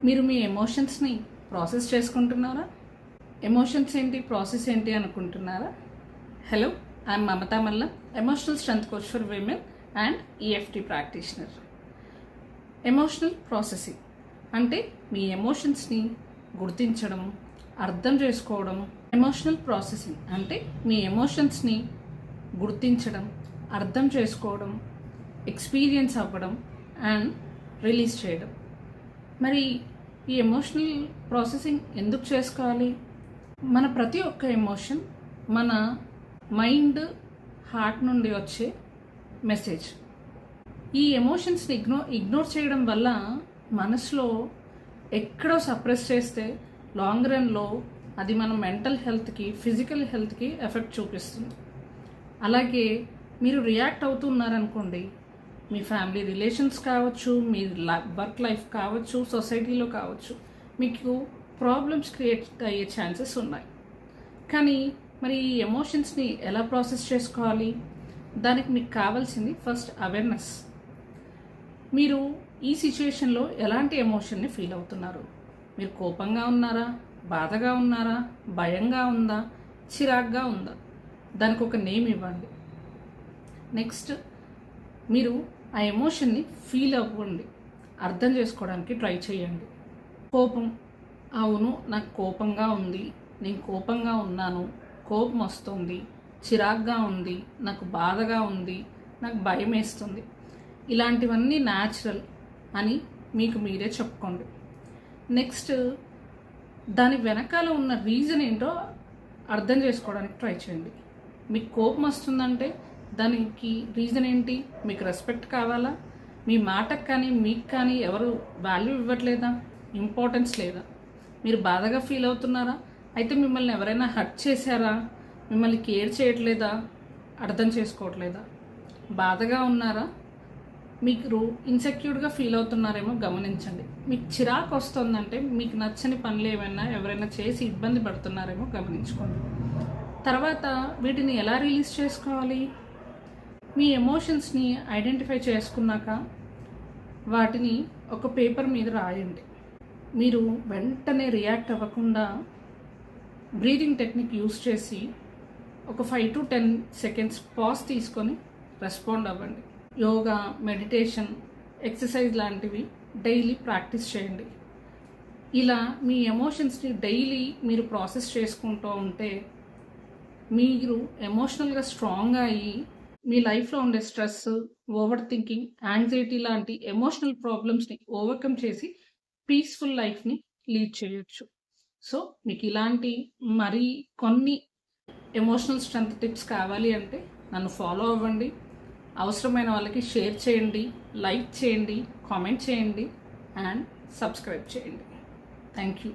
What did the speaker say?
మీరు మీ ఎమోషన్స్ని ప్రాసెస్ చేసుకుంటున్నారా? ఎమోషన్స్ ఏంటి, ప్రాసెస్ ఏంటి అనుకుంటున్నారా? హలో, ఐఎమ్ మమతా మల్ల, emotional strength coach for women and EFT practitioner. Emotional processing అంటే మీ ఎమోషన్స్ని గుర్తించడం, అర్థం చేసుకోవడం. ఎమోషనల్ ప్రాసెసింగ్ అంటే మీ ఎమోషన్స్ని గుర్తించడం, అర్థం చేసుకోవడం, ఎక్స్పీరియన్స్ అవ్వడం అండ్ రిలీజ్ చేయడం. మరి ఈ ఎమోషనల్ ప్రాసెసింగ్ ఎందుకు చేసుకోవాలి? మన ప్రతి ఒక్క ఎమోషన్ మన మైండ్, హార్ట్ నుండి వచ్చే మెసేజ్. ఈ ఎమోషన్స్ని ఇగ్నోర్ చేయడం వల్ల మనసులో ఎక్కడో సప్రెస్ చేస్తే లాంగ్ రన్లో అది మన మెంటల్ హెల్త్కి, ఫిజికల్ హెల్త్కి ఎఫెక్ట్ చూపిస్తుంది. అలాగే మీరు రియాక్ట్ అవుతున్నారనుకోండి, మీ ఫ్యామిలీ రిలేషన్స్ కావచ్చు, మీ వర్క్ లైఫ్ కావచ్చు, సొసైటీలో కావచ్చు, మీకు ప్రాబ్లమ్స్ క్రియేట్ అయ్యే ఛాన్సెస్ ఉన్నాయి. కానీ మరి ఈ ఎమోషన్స్ని ఎలా ప్రాసెస్ చేసుకోవాలి? దానికి మీకు కావాల్సింది ఫస్ట్ అవేర్నెస్. మీరు ఈ సిచ్యుయేషన్లో ఎలాంటి ఎమోషన్ని ఫీల్ అవుతున్నారు? మీరు కోపంగా ఉన్నారా, బాధగా ఉన్నారా, భయంగా ఉందా, చిరాగ్గా ఉందా? దానికి ఒక నేమ్ ఇవ్వండి. నెక్స్ట్ మీరు ఆ ఎమోషన్ని ఫీల్ అవ్వండి, అర్థం చేసుకోవడానికి ట్రై చేయండి. కోపం, అవును నాకు కోపంగా ఉంది, నేను కోపంగా ఉన్నాను, కోపం వస్తుంది, చిరాగ్గా ఉంది, నాకు బాధగా ఉంది, నాకు భయం వేస్తుంది. ఇలాంటివన్నీ న్యాచురల్ అని మీకు మీరే చెప్పుకోండి. నెక్స్ట్ దాని వెనకాల ఉన్న రీజన్ ఏంటో అర్థం చేసుకోవడానికి ట్రై చేయండి. మీకు కోపం వస్తుందంటే దానికి రీజన్ ఏంటి? మీకు రెస్పెక్ట్ కావాలా? మీ మాటకు కానీ మీకు కానీ ఎవరు వాల్యూ ఇవ్వట్లేదా, ఇంపార్టెన్స్ లేదా? మీరు బాధగా ఫీల్ అవుతున్నారా? అయితే మిమ్మల్ని ఎవరైనా హర్ట్ చేశారా? మిమ్మల్ని కేర్ చేయట్లేదా, అర్థం చేసుకోవట్లేదా? బాధగా ఉన్నారా? మీరు ఇన్సెక్యూర్గా ఫీల్ అవుతున్నారేమో గమనించండి. మీకు చిరాకు వస్తుందంటే మీకు నచ్చని పనులు ఏమైనా ఎవరైనా చేసి ఇబ్బంది పడుతున్నారేమో గమనించుకోండి. తర్వాత వీటిని ఎలా రిలీజ్ చేసుకోవాలి? మీ ఎమోషన్స్ని ఐడెంటిఫై చేసుకున్నాక వాటిని ఒక పేపర్ మీద రాయండి. మీరు వెంటనే రియాక్ట్ అవ్వకుండా బ్రీతింగ్ టెక్నిక్ యూస్ చేసి ఒక 5 to 10 సెకండ్స్ పాజ్ తీసుకొని రెస్పాండ్ అవ్వండి. యోగా, మెడిటేషన్, ఎక్సర్సైజ్ లాంటివి డైలీ ప్రాక్టీస్ చేయండి. ఇలా మీ ఎమోషన్స్ని డైలీ మీరు ప్రాసెస్ చేసుకుంటూ ఉంటే మీరు ఎమోషనల్గా స్ట్రాంగ్గా అయ్యి మీ లైఫ్లో ఉండే స్ట్రెస్, ఓవర్ థింకింగ్, యాంగ్జైటీ లాంటి ఎమోషనల్ ప్రాబ్లమ్స్ని ఓవర్కమ్ చేసి పీస్ఫుల్ లైఫ్ని లీడ్ చేయొచ్చు. సో మీకు ఇలాంటి మరీ కొన్ని ఎమోషనల్ స్ట్రెంత్ టిప్స్ కావాలి అంటే నన్ను ఫాలో అవ్వండి. అవసరమైన వాళ్ళకి షేర్ చేయండి, లైక్ చేయండి, కామెంట్ చేయండి అండ్ సబ్స్క్రైబ్ చేయండి. Thank you.